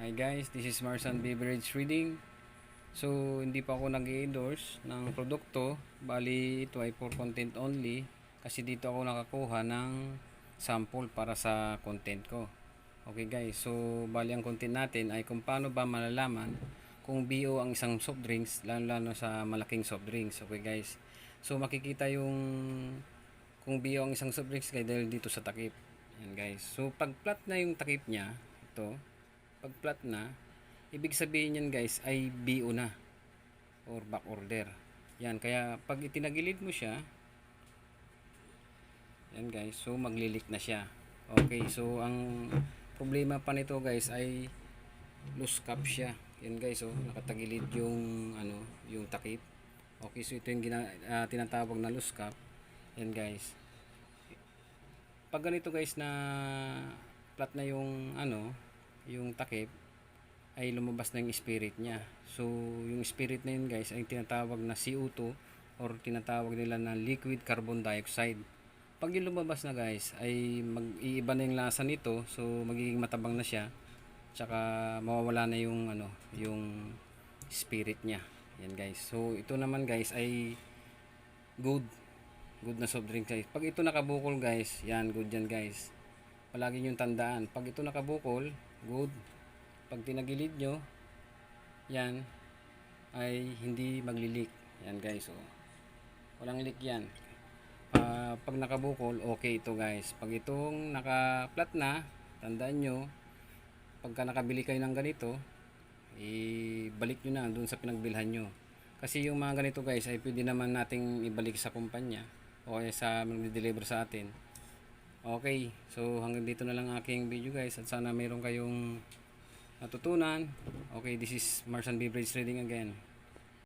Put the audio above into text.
Hi guys, this is Marsan Beverage Reading. So, hindi pa ako nag-endorse ng produkto. Bali, ito ay for content only. Kasi dito ako nakakuha ng sample para sa content ko. Okay guys, so bali ang content natin ay kung paano ba malalaman kung bio ang isang soft drinks, lalo sa malaking soft drinks. Okay guys, so makikita yung kung bio ang isang soft drinks guys dahil dito sa takip. Yan guys, so pag flat na yung takip niya, ito pag flat na, ibig sabihin yan guys ay BO na or back order. Yan, kaya pag itinagilid mo siya, yan guys, so maglilik na siya. Okay, so ang problema pa nito guys ay loose cap siya. Yan guys, oh, nakatagilid yung yung takip. Okay, so ito yung tinatawag na loose cap. Yan guys. Pag ganito guys na flat na yung yung takip, ay lumabas na yung spirit niya. So yung spirit na yun guys ay tinatawag na CO2 or tinatawag nila na liquid carbon dioxide. Pag yung lumabas na guys ay mag-iiba na yung lasa nito, so magiging matabang na siya, tsaka mawawala na yung yung spirit niya. Yan guys, so ito naman guys ay good na soft drink guys. Pag ito nakabukol guys, yan good yan guys, palagi yung tandaan. Pag ito nakabukol, good. Pag tinagilid nyo, yan ay hindi maglilik. Yan guys, oh. Walang leak yan. Pag nakabukol, okay ito guys. Pag itong naka-flat na, tandaan nyo, pagka nakabili kayo ng ganito, ibalik nyo na dun sa pinagbilhan nyo. Kasi yung mga ganito guys ay pwede naman nating ibalik sa kumpanya o sa mag-deliver sa atin. Okay, so hanggang dito na lang aking video guys, at sana mayroon kayong natutunan. Okay, this is Marsan Beverage Trading again.